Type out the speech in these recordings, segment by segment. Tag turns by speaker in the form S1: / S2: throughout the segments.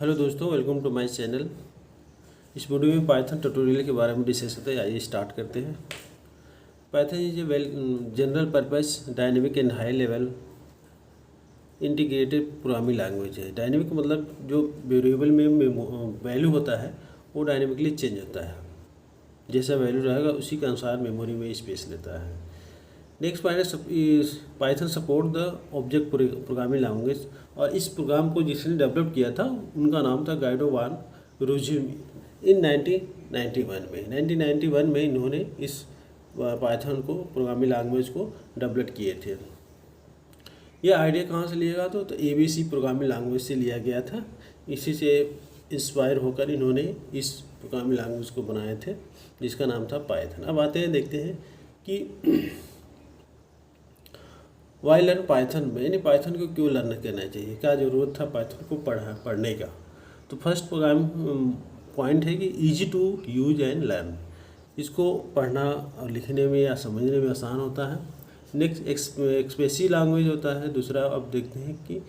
S1: Hello दोस्तों, welcome to my channel. इस video में पाइथन ट्यूटोरियल के बारे में डिस्कस होता है। आइए स्टार्ट करते हैं। Python is a general purpose dynamic and high level integrated programming language है। डायनेमिक मतलब जो वेरिएबल में वैल्यू होता है वो डायनेमिकली चेंज होता है। जैसा वैल्यू रहेगा उसी के अनुसार मेमोरी में स्पेस लेता है। Next Python support the object programming language. और इस प्रोग्राम को जिसने डेवलप किया था उनका नाम था गाइडो वान रोज़िमी। इन 1991 में इन्होंने इस पाइथन को प्रोग्रामिंग लैंग्वेज को डेवलप किए थे। ये आइडिया कहाँ से लिया गया तो ABC प्रोग्रामिंग लैंग्वेज से लिया गया था। इसी से इंस्पायर होकर इन्होंने इस प्रोग्रामिंग लैंग्वेज को बनाए थे जिसका नाम था पाइथन। अब आते हैं, देखते हैं कि वाई लर्न पाइथन में, यानी पाइथन को क्यों लर्न करना चाहिए, क्या ज़रूरत था पाइथन को पढ़ने का। तो फर्स्ट प्रोग्राम पॉइंट है कि easy to use and learn. इसको पढ़ना और लिखने में या समझने में आसान होता है। नेक्स्ट एक्सप्रेसिव लैंग्वेज होता है दूसरा। अब देखते हैं कि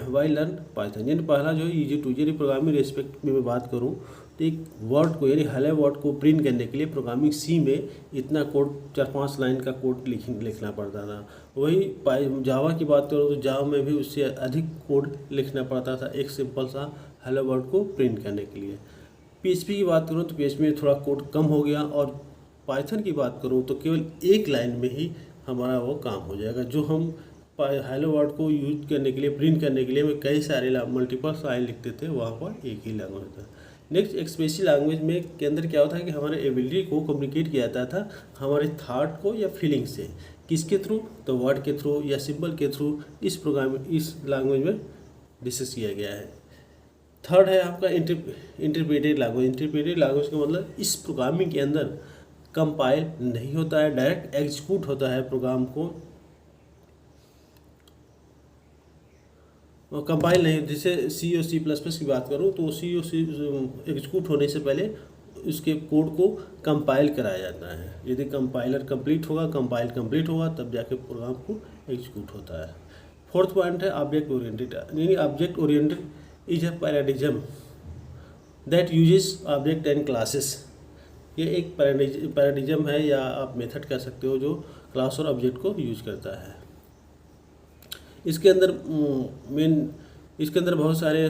S1: वाई लर्न पाइथन, यानी पहला जो है इजी टू, यानी प्रोग्रामिंग रेस्पेक्ट में मैं बात करूँ तो एक वर्ड को, यानी हेलो वर्ड को प्रिंट करने के लिए प्रोग्रामिंग सी में इतना कोड 4-5 लाइन का कोड लिखना पड़ता था। वही जावा की बात करूँ तो जावा में भी उससे अधिक कोड लिखना पड़ता था एक सिंपल सा हेलो वर्ड को प्रिंट करने के लिए। PHP की बात करूँ तो PHP में थोड़ा कोड कम हो गया। और पाइथन की बात करूँ तो केवल एक लाइन में ही हमारा वो काम हो जाएगा। जो हम हेलो वर्ड को यूज करने के लिए, प्रिंट करने के लिए में कई सारे मल्टीपल लाइन लिखते थे, वहाँ पर एक ही लैंग्वेज था। नेक्स्ट एक्सप्रेसिव लैंग्वेज में के अंदर क्या होता है कि हमारे एबिलिटी को कम्युनिकेट किया जाता था हमारे थॉट को या फीलिंग से। किसके थ्रू? तो वर्ड के थ्रू या सिंबल के थ्रू इस लैंग्वेज में डिस्कस किया गया है। थर्ड है आपका इंटरप्रेटेड लैंग्वेज। इंटरप्रेटेड लैंग्वेज का मतलब इस प्रोग्रामिंग के अंदर कंपाइल नहीं होता है, डायरेक्ट एग्जीक्यूट होता है प्रोग्राम को, और कंपाइल नहीं। जैसे C और C++ की बात करूँ तो C और C एग्जीक्यूट होने से पहले उसके कोड को कंपाइल कराया जाता है। यदि कंपाइलर कंप्लीट होगा, कंपाइल कंप्लीट होगा, तब जाके प्रोग्राम को एग्जीक्यूट होता है। फोर्थ पॉइंट है ऑब्जेक्ट ओरिएंटेड, यानी object oriented is a paradigm that uses object and classes. ये एक पैराडिज्म है या आप मेथड कह सकते हो जो क्लास और ऑब्जेक्ट को यूज करता है। इसके अंदर बहुत सारे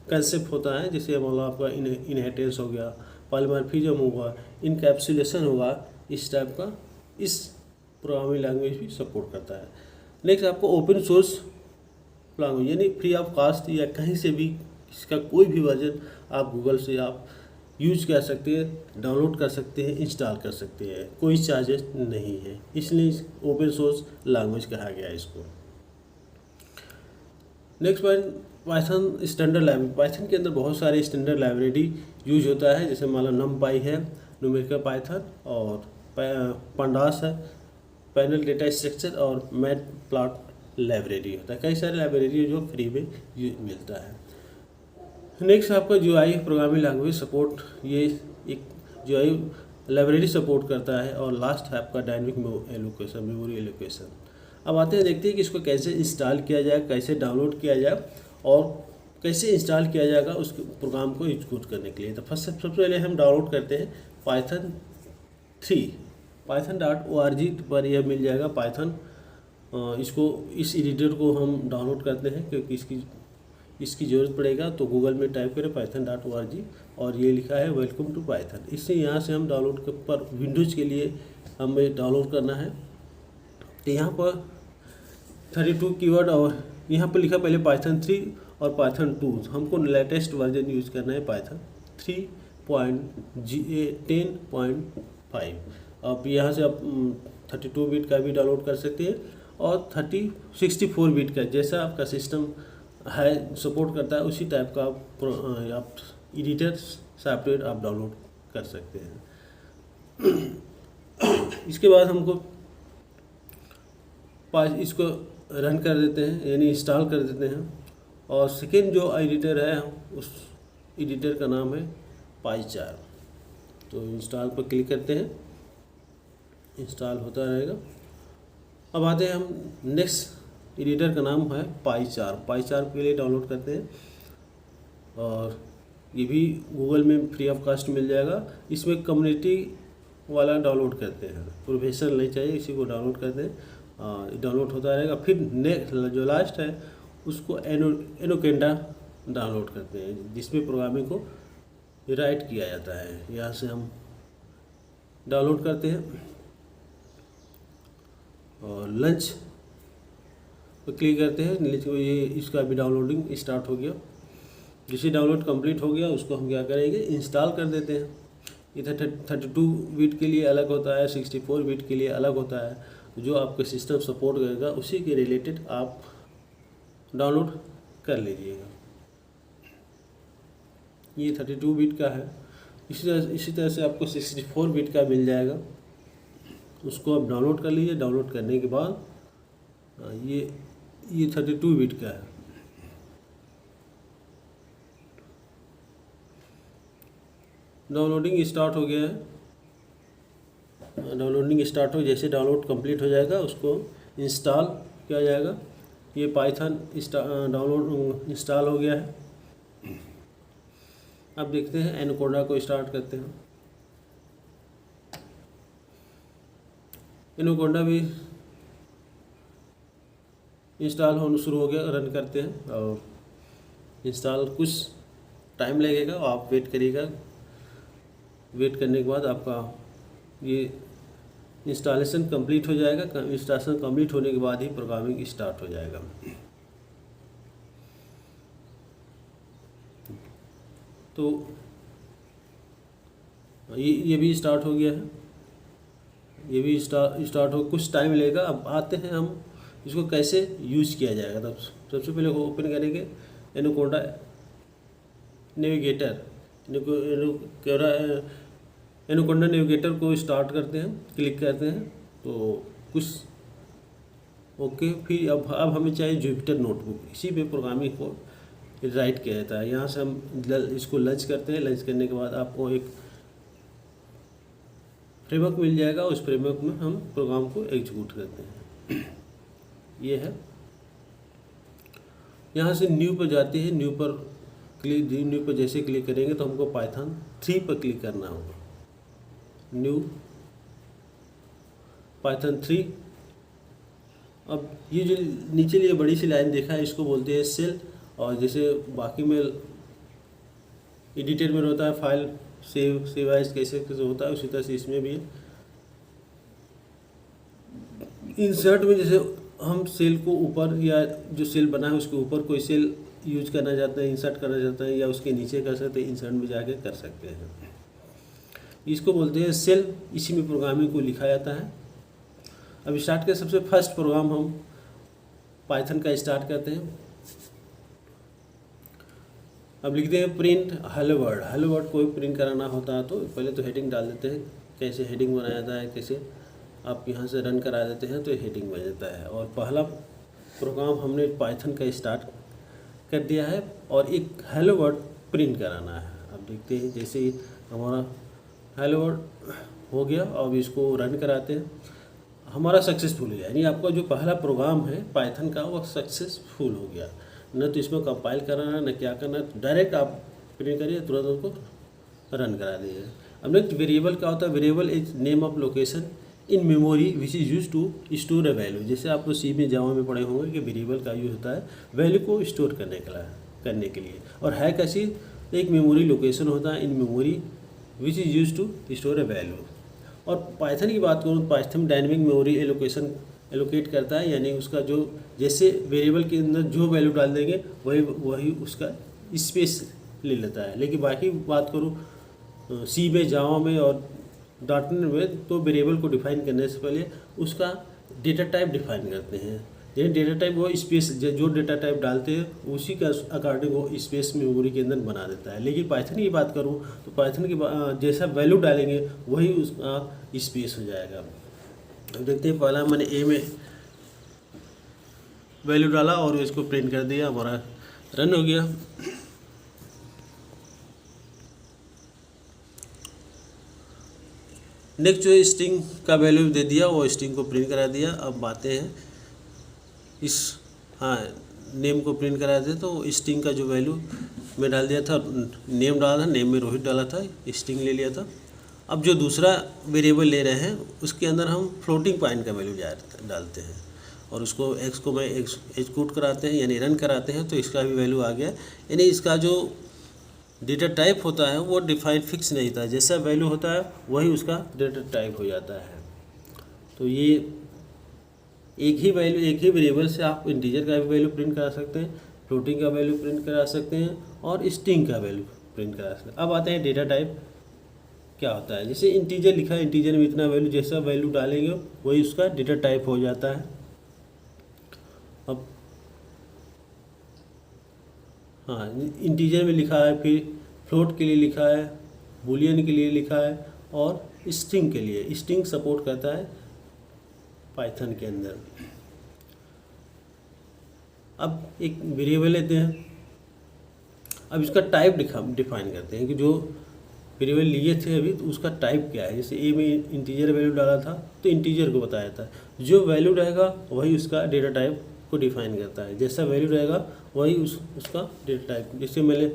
S1: कंसेप्ट होता है। जैसे मतलब आपका इनहेरिटेंस हो गया, पॉलीमॉर्फिज्म होगा, इनकैप्सुलेशन होगा, इस टाइप का इस प्रोग्रामिंग लैंग्वेज भी सपोर्ट करता है। नेक्स्ट आपको ओपन सोर्स लैंग्वेज, यानी फ्री ऑफ कॉस्ट या कहीं से भी इसका कोई भी वर्जन आप गूगल से आप यूज कर सकते हैं, डाउनलोड कर सकते हैं, इंस्टॉल कर सकते हैं, कोई चार्जेस नहीं है, इसलिए ओपन सोर्स लैंग्वेज कहा गया है इसको। Next point Python standard library. Python के अंदर बहुत सारे स्टैंडर्ड लाइब्रेरी यूज होता है। जैसे मान लो NumPy है, न्यूमेरिकल पाइथन, और pandas है, पैनल डेटा स्ट्रक्चर, और मैटप्लॉट लाइब्रेरी होता है। कई सारे लाइब्रेरी जो फ्री में मिलता है। नेक्स्ट आपका GUI प्रोग्रामिंग लैंग्वेज सपोर्ट, ये एक GUI लाइब्रेरी सपोर्ट करता है। और लास्ट है आपका डायनेमिक एलोकेशन, मेमोरी एलोकेशन। अब आते हैं, देखते हैं कि इसको कैसे इंस्टॉल किया जाए, कैसे डाउनलोड किया जाए और कैसे इंस्टॉल किया जाएगा उस प्रोग्राम को एग्जीक्यूट करने के लिए। तो सबसे पहले हम डाउनलोड करते हैं पाइथन 3, python.org पर यह मिल जाएगा पाइथन। इसको इस एडिटर को हम डाउनलोड करते हैं क्योंकि इसकी ज़रूरत पड़ेगा। तो गूगल में टाइप करें python.org और ये लिखा है वेलकम टू पाइथन। इससे यहाँ से हम डाउनलोड पर विंडोज़ के लिए हमें डाउनलोड करना है। तो यहाँ पर 32 कीवर्ड, और यहाँ पर लिखा पहले पाइथन 3 और पाइथन 2। हमको लेटेस्ट वर्जन यूज़ करना है पाइथन 3.10.5। अब यहाँ से आप 32 बिट का भी डाउनलोड कर सकते हैं और 64 बिट का, जैसा आपका सिस्टम है सपोर्ट करता है उसी टाइप का आप एडिटर सॉफ्टवेयर आप डाउनलोड कर सकते हैं। इसके बाद हमको इसको रन कर देते हैं, यानी इंस्टॉल कर देते हैं। और सेकेंड जो एडिटर है उस एडिटर का नाम है PyCharm। तो इंस्टॉल पर क्लिक करते हैं, इंस्टॉल होता रहेगा। अब आते हैं हम नेक्स्ट एडिटर का नाम है PyCharm। PyCharm के लिए डाउनलोड करते हैं। और ये भी गूगल में फ्री ऑफ कास्ट मिल जाएगा। इसमें कम्युनिटी वाला डाउनलोड करते हैं, प्रोफेशनल नहीं चाहिए, इसी को डाउनलोड करते हैं, डाउनलोड होता रहेगा। फिर नेक्स्ट जो लास्ट है उसको एनोकेंडा डाउनलोड करते हैं, जिसमें प्रोग्रामिंग को राइट किया जाता है। यहाँ से हम डाउनलोड करते हैं और लंच पर क्लिक करते हैं। ये इसका भी डाउनलोडिंग स्टार्ट हो गया। जिसे डाउनलोड कंप्लीट हो गया उसको हम क्या करेंगे, इंस्टॉल कर देते हैं। ये 32 बिट के लिए अलग होता है, 64 बिट के लिए अलग होता है। जो आपका सिस्टम सपोर्ट करेगा उसी के रिलेटेड आप डाउनलोड कर लीजिएगा। ये 32 बिट का है। इसी तरह से आपको 64 बिट का मिल जाएगा, उसको आप डाउनलोड कर लीजिए। डाउनलोड करने के बाद ये 32 बिट का है। डाउनलोडिंग स्टार्ट हो गया है। डाउनलोडिंग स्टार्ट हो, जैसे डाउनलोड कंप्लीट हो जाएगा उसको इंस्टॉल किया जाएगा। ये पाइथन डाउनलोड इंस्टॉल हो गया है। अब देखते हैं एनकोडा को स्टार्ट करते हैं। एनकोडा भी इंस्टॉल होना शुरू हो गया, रन करते हैं। और इंस्टॉल कुछ टाइम लगेगा, आप वेट करिएगा। वेट करने के बाद आपका ये इंस्टॉलेशन कंप्लीट हो जाएगा। इंस्टॉलेशन कंप्लीट होने के बाद ही प्रोग्रामिंग स्टार्ट हो जाएगा। तो ये भी स्टार्ट हो गया है। ये भी स्टार्ट हो, कुछ टाइम लेगा। अब आते हैं हम इसको कैसे यूज़ किया जाएगा। तब सबसे पहले ओपन करेंगे एनकोडा नेविगेटर। एनकोडा नेविगेटर को स्टार्ट करते हैं, क्लिक करते हैं तो कुछ ओके। फिर अब हमें चाहिए जुपिटर नोटबुक। इसी पे प्रोग्रामिंग को राइट किया जाता है। यहाँ से हम इसको लंच करते हैं। लंच करने के बाद आपको एक फ्रेमवर्क मिल जाएगा। उस फ्रेमवर्क में हम प्रोग्राम को एग्जीक्यूट करते हैं। ये है। यहाँ से न्यू पर जाते हैं। न्यू पर जैसे क्लिक करेंगे तो हमको पाइथन 3 पर क्लिक करना होगा। New Python 3। अब ये जो नीचे लिए बड़ी सी लाइन देखा है, इसको बोलते हैं सेल। और जैसे बाकी में एडिटर में होता है फाइल सेव एज कैसे होता है, उसी तरह से इसमें भी इंसर्ट में जैसे हम सेल को ऊपर या जो सेल बना है उसके ऊपर कोई सेल यूज करना चाहते हैं, इंसर्ट करना चाहते हैं, या उसके नीचे कर सकते हैं, इंसर्ट में जाके कर सकते हैं। इसको बोलते हैं सेल। इसी में प्रोग्रामिंग को लिखा जाता है। अब स्टार्ट के सबसे फर्स्ट प्रोग्राम हम पाइथन का स्टार्ट करते हैं। अब लिखते हैं print hello world. Hello world कोई प्रिंट कराना होता है तो पहले तो हेडिंग डाल देते हैं। कैसे हेडिंग बनाया जाता है, कैसे आप यहाँ से रन करा देते हैं तो हेडिंग बन जाता है। और पहला प्रोग्राम हमने पाइथन का स्टार्ट कर दिया है और एक हेलो वर्ल्ड प्रिंट कराना है। अब देखते हैं जैसे ही हमारा हेलो वर्ल्ड हो गया। अब इसको रन कराते हैं। हमारा सक्सेसफुल हो गया, यानी आपका जो पहला प्रोग्राम है पाइथन का वो सक्सेसफुल हो गया। न तो इसमें कंपाइल कराना न क्या करना, डायरेक्ट आप प्रिंट करिए, तुरंत उसको रन करा दीजिए। अब नेक्स्ट वेरिएबल क्या होता है। Variable is name of location in memory which is use to store a value. जैसे आप सी में जावा में पढ़े होंगे कि वेरिएबल का यूज होता है वैल्यू को स्टोर करने के लिए। और है कैसी, एक मेमोरी लोकेशन होता है in memory which is use to store a value. और पाइथन की बात करूँ तो पाइथन डायनेमिक मेमोरी एलोकेट करता है, यानी उसका जो जैसे वेरिएबल के अंदर जो वैल्यू डाल देंगे वही उसका स्पेस ले लेता है। लेकिन बाकी बात करूँ सी में जावा में और डॉटनेट में तो वेरिएबल को डिफाइन करने से पहले उसका डेटा टाइप डिफाइन करते हैं। ये डेटा टाइप वो स्पेस जो डेटा टाइप डालते हैं उसी का अकॉर्डिंग वो स्पेस मेमोरी के अंदर बना देता है। लेकिन पाइथन की बात करूँ तो पाइथन की जैसा वैल्यू डालेंगे वही उसका स्पेस हो जाएगा। अब देखते हैं, पहला मैंने ए में वैल्यू डाला और इसको प्रिंट कर दिया, हमारा रन हो गया। नेक्स्ट जो स्ट्रिंग का वैल्यू दे दिया वो स्ट्रिंग को प्रिंट करा दिया। अब आते हैं इस नेम को प्रिंट करा दे तो स्ट्रिंग का जो वैल्यू में डाल दिया था, नेम डाला था, नेम में रोहित डाला था, स्ट्रिंग ले लिया था। अब जो दूसरा वेरिएबल ले रहे हैं उसके अंदर हम फ्लोटिंग पॉइंट का वैल्यू डालते हैं और उसको एक्स को मैं एग्जीक्यूट कराते हैं यानी रन कराते हैं तो इसका भी वैल्यू आ गया। यानी इसका जो डेटा टाइप होता है वो डिफाइंड फिक्स नहीं था, जैसा वैल्यू होता है वही उसका डेटा टाइप हो जाता है। तो ये एक ही वेरिएबल से आप इंटीजर का भी वैल्यू प्रिंट करा सकते हैं, फ्लोटिंग का वैल्यू प्रिंट करा सकते हैं और स्ट्रिंग का वैल्यू प्रिंट करा सकते हैं। अब आते हैं डेटा टाइप क्या होता है। जैसे इंटीजर लिखा है, इंटीजर में इतना वैल्यू, जैसा वैल्यू डालेंगे वही उसका डेटा टाइप हो जाता है। अब हाँ, इंटीजर में लिखा है, फिर फ्लोट के लिए लिखा है, बूलियन के लिए लिखा है और स्ट्रिंग के लिए। स्ट्रिंग सपोर्ट करता है पाइथन के अंदर। अब एक वेरिएबल लेते हैं, अब इसका टाइप डिफाइन करते हैं कि जो वेरिएबल लिए थे अभी तो उसका टाइप क्या है। जैसे ए में इंटीजर वैल्यू डाला था तो इंटीजर को बताया था, जो वैल्यू रहेगा वही उसका डेटा टाइप को डिफाइन करता है, जैसा वैल्यू रहेगा वही उसका डेटा टाइप। जैसे मैं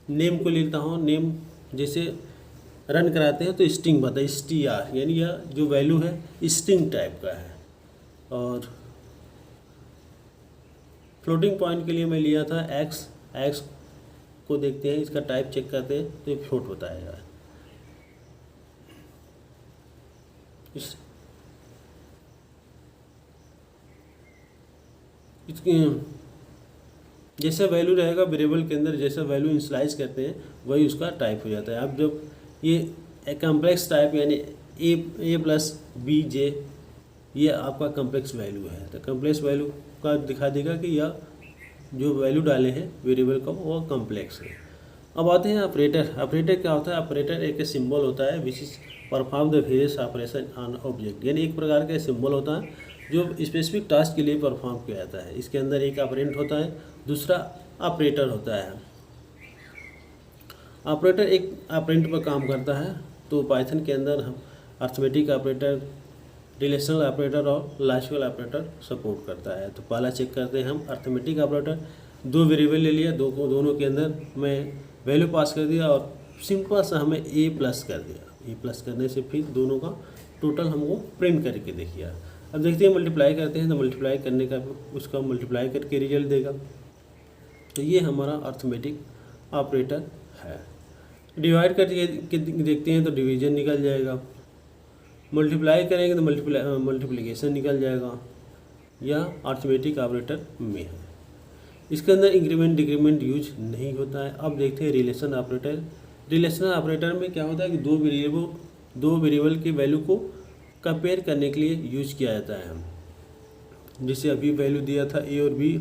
S1: नेम को लेता हूँ, नेम जैसे रन कराते हैं तो स्ट्रिंग बताए, str यानी यह जो वैल्यू है स्ट्रिंग टाइप का है। और फ्लोटिंग पॉइंट के लिए मैं लिया था एक्स को देखते हैं, इसका टाइप चेक करते हैं तो ये फ्लोट बताएगा। इसकी जैसा वैल्यू रहेगा वेरिएबल के अंदर, जैसा वैल्यू इनिशियलाइज करते हैं वही उसका टाइप हो जाता है। अब जब ये कम्प्लेक्स टाइप यानी ए प्लस बी जे ये आपका कम्प्लेक्स वैल्यू है, तो कम्प्लेक्स वैल्यू का दिखा देगा कि यह जो वैल्यू डाले हैं वेरिएबल का वो कम्प्लेक्स है। अब आते हैं ऑपरेटर। ऑपरेटर क्या होता है? ऑपरेटर एक सिंबल होता है which is perform the various operation on object, यानी एक प्रकार का सिंबल होता है जो स्पेसिफिक टास्क के लिए परफॉर्म किया जाता है। इसके अंदर एक ऑपरेंट होता है, दूसरा ऑपरेटर होता है। ऑपरेटर एक ऑपरेंट पर काम करता है, तो पाइथन के अंदर हम अर्थमेटिक ऑपरेटर, रिलेशनल ऑपरेटर और लॉजिकल ऑपरेटर सपोर्ट करता है। तो पहला चेक करते हैं हम अर्थमेटिक ऑपरेटर। दो वेरिएबल ले लिया, दोनों के अंदर मैं वैल्यू पास कर दिया और सिंपल सा हमें ए प्लस कर दिया। ए प्लस करने से फिर दोनों का टोटल हमको प्रिंट करके देखिए। अब देखते हैं मल्टीप्लाई करते हैं तो मल्टीप्लाई करने का उसका मल्टीप्लाई करके रिजल्ट देगा। तो ये हमारा अर्थमेटिक ऑपरेटर है। डिवाइड करके देखते हैं तो डिवीजन निकल जाएगा, मल्टीप्लाई करेंगे तो मल्टीप्लिकेशन निकल जाएगा। यह अर्थमेटिक ऑपरेटर में है। इसके अंदर इंक्रीमेंट डिक्रीमेंट यूज नहीं होता है। अब देखते हैं रिलेशन ऑपरेटर। रिलेशनल ऑपरेटर में क्या होता है कि दो वेरिएबल की वैल्यू को कंपेयर करने के लिए यूज किया जाता है। जैसे अभी वैल्यू दिया था ए और बी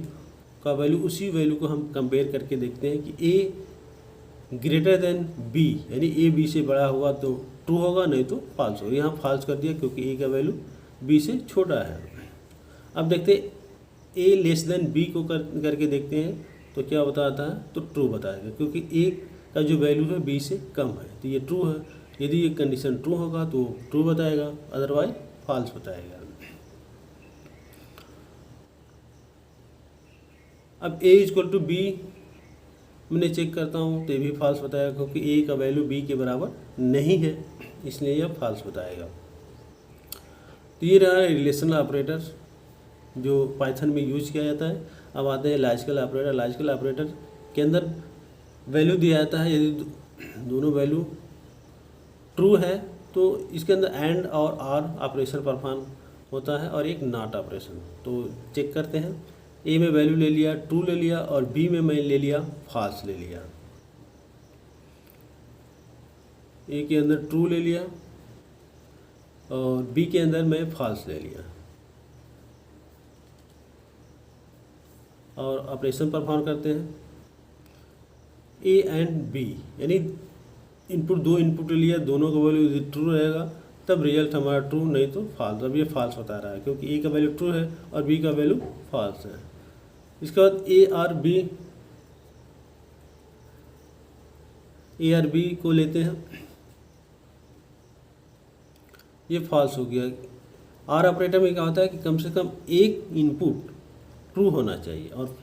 S1: का वैल्यू, उसी वैल्यू को हम कंपेयर करके देखते हैं कि ए ग्रेटर देन बी, यानी ए बी से बड़ा होगा तो ट्रू होगा, नहीं तो फॉल्स होगा। यहाँ फॉल्स कर दिया क्योंकि ए का वैल्यू बी से छोटा है। अब देखते हैं ए लेस देन बी को करके देखते हैं तो क्या बताता है, तो ट्रू बताएगा क्योंकि ए का जो वैल्यू है बी से कम है, तो ये ट्रू है। यदि ये कंडीशन ट्रू होगा तो ट्रू बताएगा, अदरवाइज फॉल्स बताएगा। अब ए इक्वल टू बी मैंने चेक करता हूँ तो ये भी फॉल्स बताएगा क्योंकि ए का वैल्यू बी के बराबर नहीं है, इसलिए यह फॉल्स बताएगा। तो ये रहा रिलेशनल ऑपरेटर जो पाइथन में यूज किया जाता है। अब आते हैं लॉजिकल ऑपरेटर। लॉजिकल ऑपरेटर के अंदर वैल्यू दिया जाता है, यदि दोनों वैल्यू ट्रू है तो इसके अंदर एंड और आर ऑपरेशन परफॉर्म होता है और एक नॉट ऑपरेशन। तो चेक करते हैं, ए में वैल्यू ले लिया, ट्रू ले लिया, और बी में मैं ले लिया, फॉल्स ले लिया। ए के अंदर ट्रू ले लिया और बी के अंदर मैं फॉल्स ले लिया और ऑपरेशन परफॉर्म करते हैं। ए एंड बी यानी दो इनपुट लिया, दोनों का वैल्यू यदि ट्रू रहेगा तब रिजल्ट हमारा ट्रू, नहीं तो फॉल्स। अब ये फॉल्स बता रहा है क्योंकि ए का वैल्यू ट्रू है और बी का वैल्यू फॉल्स है। इसके बाद ए आर बी को लेते हैं, ये फॉल्स हो गया। आर ऑपरेटर में क्या होता है कि कम से कम एक इनपुट ट्रू होना चाहिए, और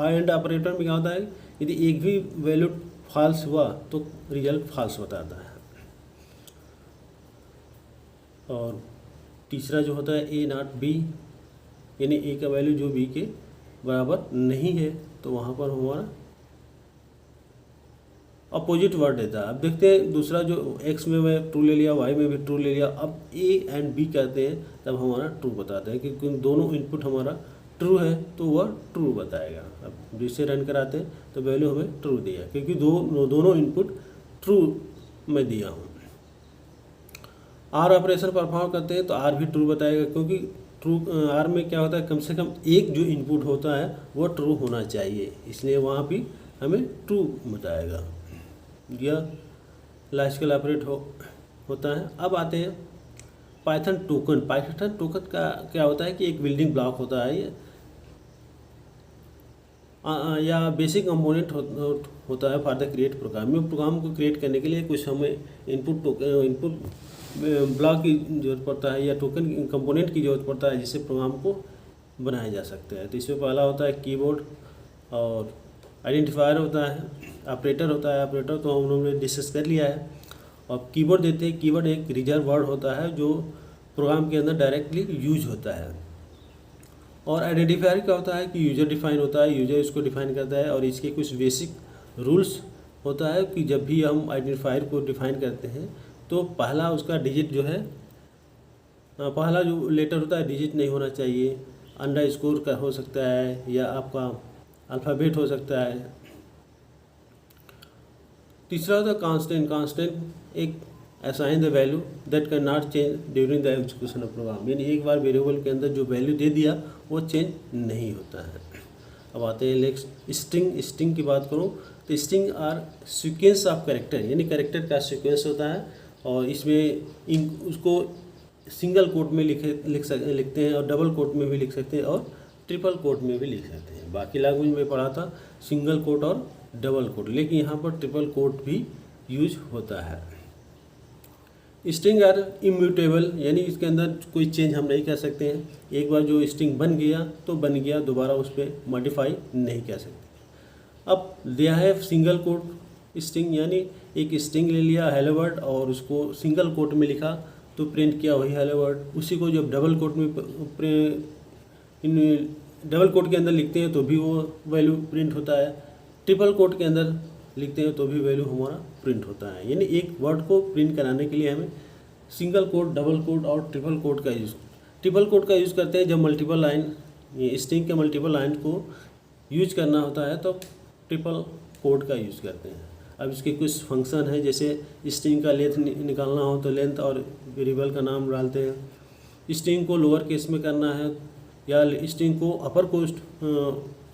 S1: एंड ऑपरेटर में क्या होता है यदि एक भी वैल्यू फॉल्स हुआ तो रिजल्ट फॉल्स बताता है। और तीसरा जो होता है ए नॉट बी, यानी ए का वैल्यू जो बी के बराबर नहीं है तो वहाँ पर हमारा अपोजिट वर्ड देता है। अब देखते हैं दूसरा जो एक्स में मैं ट्रू ले लिया, वाई में भी ट्रू ले लिया, अब ए एंड बी कहते हैं तब हमारा ट्रू बताते हैं, क्योंकि दोनों इनपुट हमारा ट्रू है तो वह ट्रू बताएगा। अब जिससे रन कराते हैं तो वैल्यू हमें ट्रू दिया, क्योंकि दोनों इनपुट ट्रू मैं दिया हूँ। आर ऑपरेशन परफॉर्म करते हैं तो आर भी ट्रू बताएगा, क्योंकि ट्रू आर में क्या होता है, कम से कम एक जो इनपुट होता है वो ट्रू होना चाहिए, इसलिए वहाँ भी हमें ट्रू बताएगा। यह लॉजिकल ऑपरेट होता है। अब आते हैं पाइथन टोकन। पाइथन टोकन का क्या होता है कि एक बिल्डिंग ब्लॉक होता है या बेसिक कंपोनेंट होता है फॉर द क्रिएट प्रोग्राम। में प्रोग्राम को क्रिएट करने के लिए कुछ हमें इनपुट ब्लॉक की जरूरत पड़ता है या टोकन कंपोनेंट की जरूरत पड़ता है, जिससे प्रोग्राम को बनाया जा सकता है। तो इसमें पहला होता है कीबोर्ड, और आइडेंटिफायर होता है, ऑपरेटर होता है। ऑपरेटर तो हम लोगों ने डिस्कस कर लिया है। और कीवर्ड देते हैं। कीवर्ड एक रिजर्व वर्ड होता है जो प्रोग्राम के अंदर डायरेक्टली यूज होता है। और आइडेंटिफायर क्या होता है कि यूजर डिफाइन होता है, यूजर इसको डिफाइन करता है, और इसके कुछ बेसिक रूल्स होता है कि जब भी हम आइडेंटिफायर को डिफाइन करते हैं तो पहला उसका डिजिट जो है, पहला जो लेटर होता है डिजिट नहीं होना चाहिए, अंडरस्कोर का हो सकता है या आपका अल्फ़ाबेट हो सकता है। तीसरा होता है कांस्टेंट। कांस्टेंट एक assign the value that can not change during the execution of program, यानी एक बार वेरिएबल के अंदर जो वैल्यू दे दिया वो चेंज नहीं होता है। अब आते हैं नेक्स्ट स्ट्रिंग। स्ट्रिंग की बात करूँ तो string are sequence of character, यानी कैरेक्टर का सीक्वेंस होता है, और इसमें उसको सिंगल कोट में लिखते हैं, और डबल कोट में भी लिख सकते हैं, और ट्रिपल कोट में भी लिख सकते हैं। बाकी लैंग्वेज में पढ़ा था सिंगल कोट और डबल कोट, लेकिन यहाँ पर ट्रिपल कोट भी यूज होता है। स्ट्रिंग आर इम्यूटेबल, यानी इसके अंदर कोई चेंज हम नहीं कर सकते हैं। एक बार जो स्ट्रिंग बन गया तो बन गया, दोबारा उस पर मॉडिफाई नहीं कर सकते। अब दिया है सिंगल कोट स्ट्रिंग, यानी एक स्ट्रिंग ले लिया हेलो वर्ड और उसको सिंगल कोट में लिखा तो प्रिंट किया वही हेलो वर्ड। उसी को जब डबल कोट में डबल कोट के अंदर लिखते हैं तो भी वो वैल्यू प्रिंट होता है, ट्रिपल कोट के अंदर लिखते हैं तो भी वैल्यू हमारा प्रिंट होता है। यानी एक वर्ड को प्रिंट कराने के लिए हमें सिंगल कोट, डबल कोट और ट्रिपल कोट का यूज़ करते हैं। जब मल्टीपल लाइन, ये स्ट्रिंग के मल्टीपल लाइन को यूज करना होता है तो ट्रिपल कोट का यूज़ करते हैं। अब इसके कुछ फंक्शन है, जैसे स्ट्रिंग का लेंथ निकालना हो तो लेंथ और वेरिएबल का नाम डालते हैं। स्ट्रिंग को लोअर केस में करना है या स्ट्रिंग को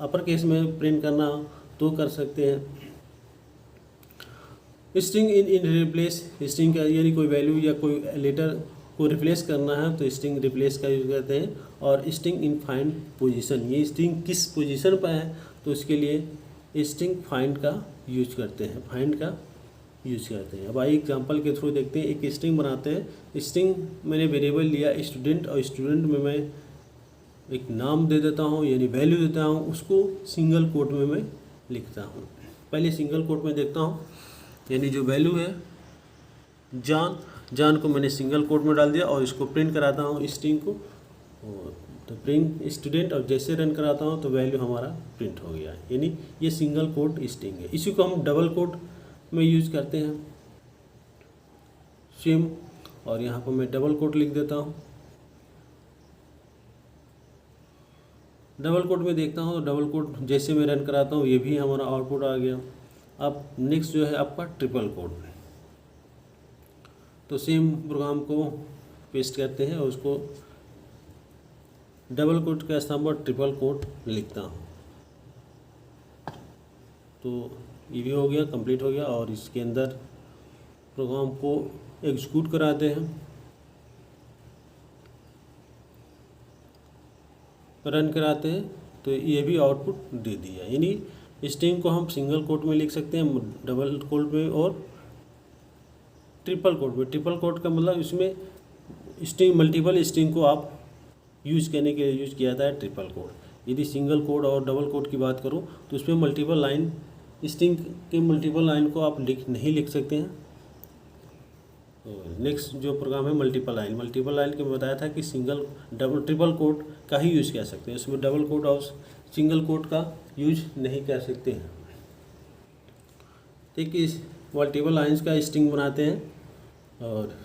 S1: अपर केस में प्रिंट करना हो तो कर सकते हैं। स्ट्रिंग इन रिप्लेस, स्ट्रिंग का यानी कोई वैल्यू या कोई लेटर को रिप्लेस करना है तो स्ट्रिंग रिप्लेस का यूज़ करते हैं। और स्ट्रिंग इन फाइंड पोजीशन, ये स्ट्रिंग किस पोजीशन पर है तो उसके लिए स्ट्रिंग फाइंड का यूज करते हैं, अब आइए एग्जांपल के थ्रू देखते हैं। एक स्ट्रिंग बनाते हैं। स्ट्रिंग मैंने वेरिएबल लिया स्टूडेंट, और स्टूडेंट में मैं एक नाम दे देता हूँ यानी वैल्यू देता हूँ, उसको सिंगल कोट में मैं लिखता हूँ। पहले सिंगल कोट में देखता हूँ, यानी जो वैल्यू है जान को मैंने सिंगल कोट में डाल दिया और इसको प्रिंट कराता हूँ स्ट्रिंग को, तो प्रिंट स्टूडेंट, और जैसे रन कराता हूँ तो वैल्यू हमारा प्रिंट हो गया। यानी ये सिंगल कोट स्ट्रिंग है। इसी को हम डबल कोट में यूज़ करते हैं सेम, और यहाँ पर मैं डबल कोट लिख देता हूँ। डबल कोट में देखता हूँ तो डबल कोट जैसे मैं रन कराता हूँ ये भी हमारा आउटपुट आ गया। अब नेक्स्ट जो है आपका ट्रिपल कोट, तो सेम प्रोग्राम को पेस्ट करते हैं और उसको डबल कोट का स्थान पर ट्रिपल कोट लिखता हूँ, तो ये भी हो गया, कंप्लीट हो गया। और इसके अंदर प्रोग्राम को एग्जीक्यूट कराते हैं, रन कराते हैं तो ये भी आउटपुट दे दिया। यानी स्ट्रिंग को हम सिंगल कोट में लिख सकते हैं, डबल कोट में और ट्रिपल कोट में। ट्रिपल कोट का मतलब इसमें स्ट्रिंग मल्टीपल स्ट्रिंग को आप यूज करने के लिए यूज किया जाता है ट्रिपल कोट। यदि सिंगल कोड और डबल कोड की बात करूं तो उसमें मल्टीपल लाइन स्ट्रिंग के मल्टीपल लाइन को आप नहीं लिख सकते हैं। तो नेक्स्ट जो प्रोग्राम है मल्टीपल लाइन के मैं बताया था कि सिंगल डबल ट्रिपल कोट का ही यूज़ कर सकते हैं, उसमें डबल कोट और सिंगल कोट का यूज नहीं कर सकते हैं। ठीक है, मल्टीपल लाइन्स का स्ट्रिंग बनाते हैं और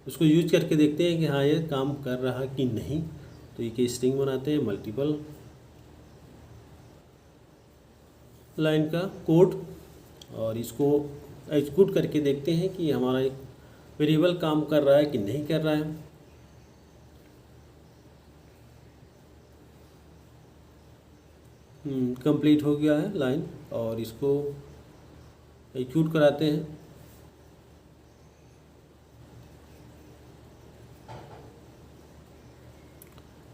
S1: उसको यूज करके देखते हैं कि हाँ ये काम कर रहा कि नहीं। तो ये स्ट्रिंग बनाते हैं मल्टीपल लाइन का कोड और इसको एग्जीक्यूट करके देखते हैं कि हमारा एक वेरिएबल काम कर रहा है कि नहीं कर रहा है। कंप्लीट हो गया है लाइन और इसको एग्जीक्यूट कराते हैं।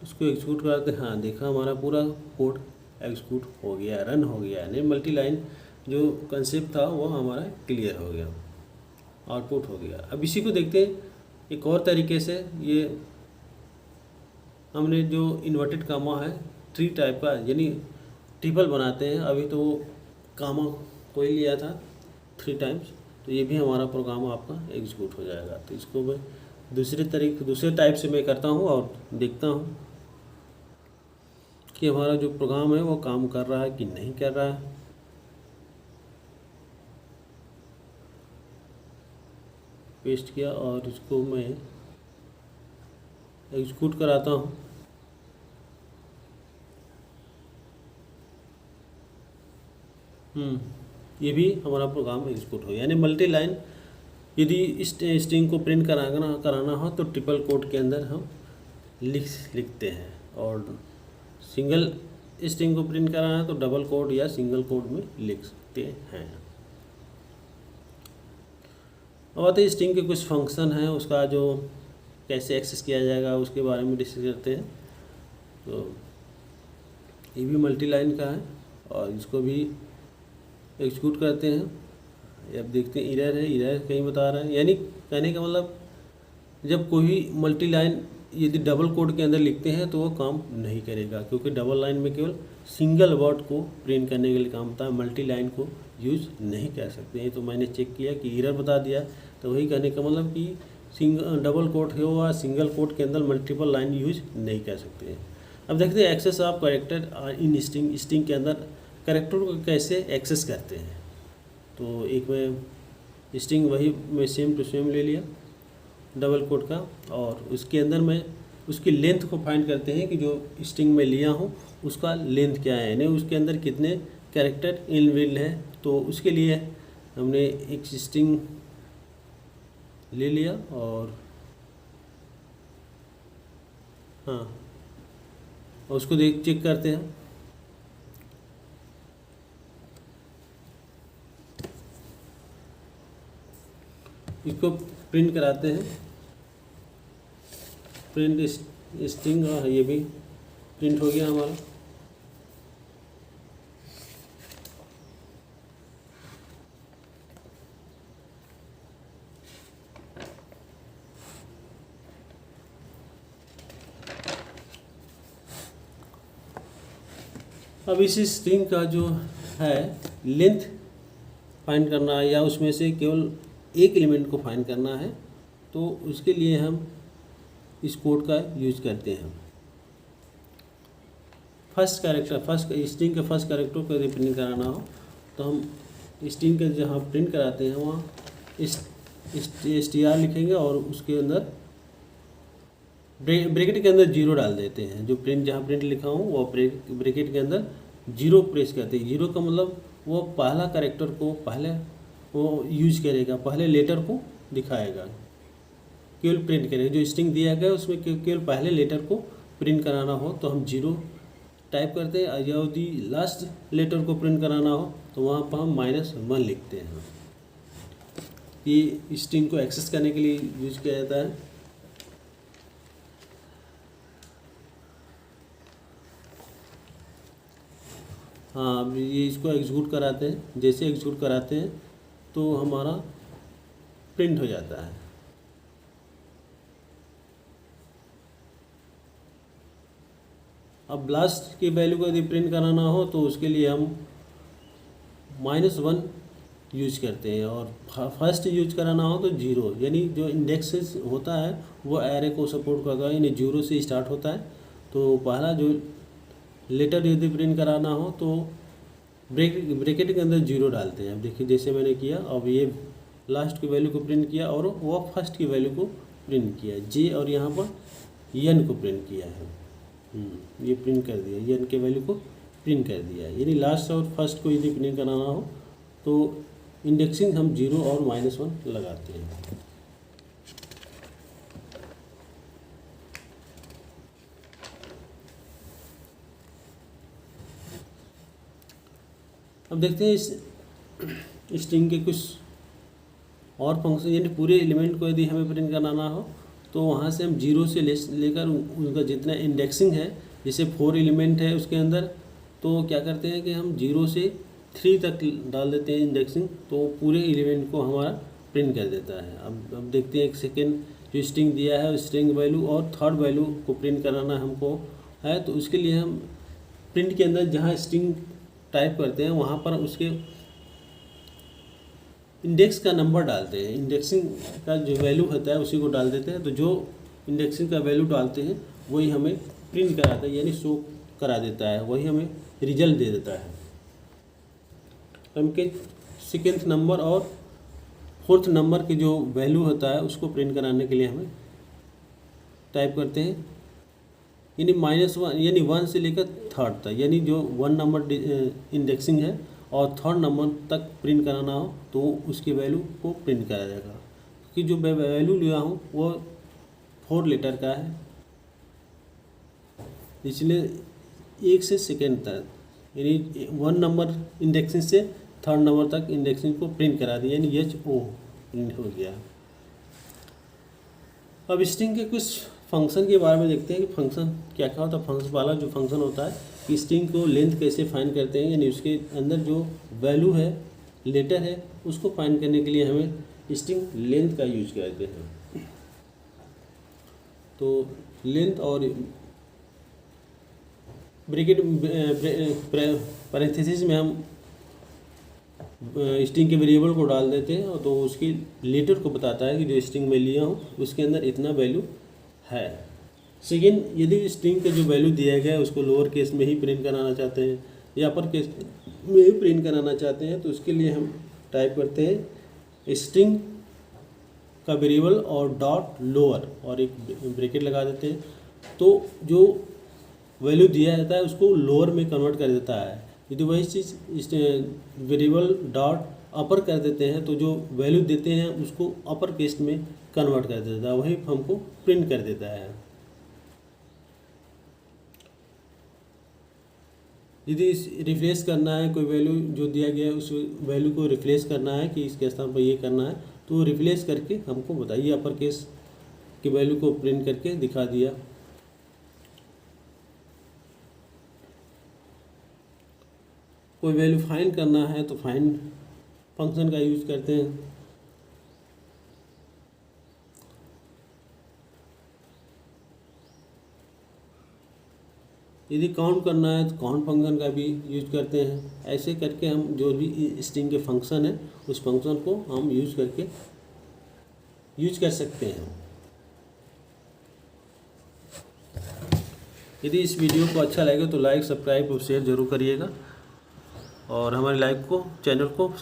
S1: इसको एग्जीक्यूट कराते हैं। हाँ, देखा हमारा पूरा कोड एग्जीक्यूट हो गया, रन हो गया, यानी मल्टी लाइन जो कंसेप्ट था वो हमारा क्लियर हो गया, आउटपुट हो गया। अब इसी को देखते हैं एक और तरीके से। ये हमने जो इन्वर्टेड कामा है 3 टाइप का, यानी ट्रिपल बनाते हैं। अभी तो वो कामा कोई लिया था 3 टाइम्स, तो ये भी हमारा प्रोग्राम आपका एग्जीक्यूट हो जाएगा। तो इसको मैं दूसरे टाइप से मैं करता हूँ और देखता हूँ कि हमारा जो प्रोग्राम है वो काम कर रहा है कि नहीं कर रहा है। पेस्ट किया और इसको मैं एग्जीक्यूट कराता हूँ। ये भी हमारा प्रोग्राम एग्जीक्यूट हो, यानी मल्टी लाइन यदि स्ट्रिंग को प्रिंट कराना हो तो ट्रिपल कोट के अंदर हम लिखते हैं, और सिंगल स्ट्रिंग को प्रिंट कराना है तो डबल कोड या सिंगल कोड में लिख सकते हैं। अब आते हैं स्ट्रिंग के कुछ फंक्शन हैं, उसका जो कैसे एक्सेस किया जाएगा उसके बारे में डिस्कस करते हैं। तो ये भी मल्टी लाइन का है और इसको भी एग्जीक्यूट करते हैं। अब देखते हैं इरर कहीं बता रहा है, यानी कहने का मतलब जब कोई मल्टी लाइन यदि डबल कोड के अंदर लिखते हैं तो वो काम नहीं करेगा, क्योंकि डबल लाइन में केवल सिंगल वर्ड को प्रिंट करने के लिए काम होता है, मल्टी लाइन को यूज़ नहीं कर सकते। ये तो मैंने चेक किया कि इरर बता दिया, तो वही कहने का मतलब कि डबल कोड हो या सिंगल कोड के अंदर मल्टीपल लाइन यूज नहीं कर सकते हैं। अब देखते हैं access of character in string के अंदर कैरेक्टर को कैसे एक्सेस करते हैं। तो एक मैं स्ट्रिंग वही मैं सेम टू सेम ले लिया डबल कोड का, और उसके अंदर मैं उसकी लेंथ को फाइंड करते हैं कि जो स्ट्रिंग में लिया हूँ उसका लेंथ क्या है, यानी उसके अंदर कितने कैरेक्टर इनबिल्ट है। तो उसके लिए हमने एक स्ट्रिंग ले लिया और हाँ, उसको चेक करते हैं। इसको प्रिंट कराते हैं, प्रिंट स्ट्रिंग, और ये भी प्रिंट हो गया हमारा। अब इसी स्ट्रिंग का जो है लेंथ फाइंड करना है या उसमें से केवल एक एलिमेंट को फाइंड करना है, तो उसके लिए हम इस कोड का यूज करते हैं। स्ट्रिंग के फर्स्ट कैरेक्टर को यदि प्रिंट कराना हो तो हम स्ट्रिंग के जहाँ प्रिंट कराते हैं वहाँ str लिखेंगे और उसके अंदर ब्रैकेट के अंदर 0 डाल देते हैं। जो जहाँ प्रिंट लिखा हूँ वो ब्रैकेट के अंदर 0 प्रेस करते हैं। 0 का मतलब वो पहला कैरेक्टर को पहले वो यूज करेगा, पहले लेटर को दिखाएगा, केवल प्रिंट करेगा। जो स्ट्रिंग दिया गया उसमें केवल पहले लेटर को प्रिंट कराना हो तो हम 0 टाइप करते हैं, यदि लास्ट लेटर को प्रिंट कराना हो तो वहाँ पर हम -1 लिखते हैं। ये स्ट्रिंग को एक्सेस करने के लिए यूज किया जाता है। हाँ, अब ये इसको एग्जीक्यूट कराते हैं। जैसे एग्जीक्यूट कराते हैं तो हमारा प्रिंट हो जाता है। अब लास्ट की वैल्यू को यदि प्रिंट कराना हो तो उसके लिए हम -1 यूज करते हैं, और फर्स्ट यूज कराना हो तो 0, यानी जो इंडेक्सेस होता है वो एरे को सपोर्ट करता है, यानी 0 से स्टार्ट होता है। तो पहला जो लेटर यदि प्रिंट कराना हो तो ब्रैकेट के अंदर 0 डालते हैं। अब देखिए जैसे मैंने किया, अब ये लास्ट की वैल्यू को प्रिंट किया और वो फर्स्ट की वैल्यू को प्रिंट किया, जे, और यहाँ पर n को प्रिंट किया है। ये प्रिंट कर दिया, n के वैल्यू को प्रिंट कर दिया है। यानी लास्ट और फर्स्ट को यदि प्रिंट कराना हो तो इंडेक्सिंग हम 0 और -1 लगाते हैं। अब देखते हैं इस स्ट्रिंग के कुछ और फंक्शन, यानी पूरे एलिमेंट को यदि हमें प्रिंट कराना हो तो वहाँ से हम 0 से लेकर उनका जितना इंडेक्सिंग है, जैसे 4 एलिमेंट है उसके अंदर, तो क्या करते हैं कि हम 0 से 3 तक डाल देते हैं इंडेक्सिंग, तो पूरे एलिमेंट को हमारा प्रिंट कर देता है। अब देखते हैं एक सेकेंड जो स्ट्रिंग दिया है, स्ट्रिंग वैल्यू और थर्ड वैल्यू को प्रिंट कराना हमको है, तो उसके लिए हम प्रिंट के अंदर जहाँ स्ट्रिंग टाइप करते हैं वहाँ पर उसके इंडेक्स का नंबर डालते हैं, इंडेक्सिंग का जो वैल्यू होता है उसी को डाल देते हैं। तो जो इंडेक्सिंग का वैल्यू डालते हैं वही हमें प्रिंट कराता है, यानी शो करा देता है, वही हमें रिजल्ट दे देता है। हमके सेकेंड नंबर और फोर्थ नंबर की जो वैल्यू होता है उसको प्रिंट कराने के लिए हमें टाइप करते हैं, यानी -1, यानी 1 से लेकर थर्ड तक, यानी जो 1 नंबर इंडेक्सिंग है और थर्ड नंबर तक प्रिंट कराना हो तो उसकी वैल्यू को प्रिंट करा जाएगा। क्योंकि जो वैल्यू लिया हूँ वो 4 लेटर का है, इसलिए 1 से सेकेंड तक, यानी 1 नंबर इंडेक्सिंग से थर्ड नंबर तक इंडेक्सिंग को प्रिंट करा दिया, यानी HO प्रिंट हो गया। अब स्ट्रिंग के कुछ फंक्शन के बारे में देखते हैं कि फंक्शन क्या क्या होता है। फंक्शन वाला जो फंक्शन होता है कि स्ट्रिंग को लेंथ कैसे फाइंड करते हैं, यानी उसके अंदर जो वैल्यू है, लेटर है, उसको फाइंड करने के लिए हमें स्ट्रिंग लेंथ का यूज करते हैं। तो लेंथ और ब्रैकेट पैरेंथेसिस में हम स्ट्रिंग के वेरिएबल को डाल देते हैं, तो उसकी लेटर को बताता है कि जो स्ट्रिंग में लिया हूँ उसके अंदर इतना वैल्यू है। सेकेंड, यदि स्ट्रिंग का जो वैल्यू दिया गया है उसको लोअर केस में ही प्रिंट कराना चाहते हैं या अपर केस में ही प्रिंट कराना चाहते हैं, तो उसके लिए हम टाइप करते हैं स्ट्रिंग का वेरिएबल और डॉट लोअर और एक ब्रैकेट लगा देते हैं। तो जो वैल्यू दिया जाता है उसको लोअर में कन्वर्ट कर देता है। यदि वही चीज़ वेरिएबल डॉट अपर कर देते हैं तो जो वैल्यू देते हैं उसको अपर केस में कन्वर्ट कर देता है, वही हमको प्रिंट कर देता है। यदि रिफ्रेश करना है, कोई वैल्यू जो दिया गया है उस वैल्यू को रिफ्रेश करना है कि इसके स्थान पर ये करना है, तो रिफ्रेश करके हमको बताइए, अपर केस की वैल्यू को प्रिंट करके दिखा दिया। कोई वैल्यू फाइंड करना है तो फाइंड फंक्शन का यूज करते हैं। यदि काउंट करना है तो काउंट फंक्शन का भी यूज करते हैं। ऐसे करके हम जो भी स्ट्रिंग के फंक्शन है उस फंक्शन को हम यूज कर सकते हैं। यदि इस वीडियो को अच्छा लगे तो लाइक, सब्सक्राइब और शेयर जरूर करिएगा, और हमारे चैनल को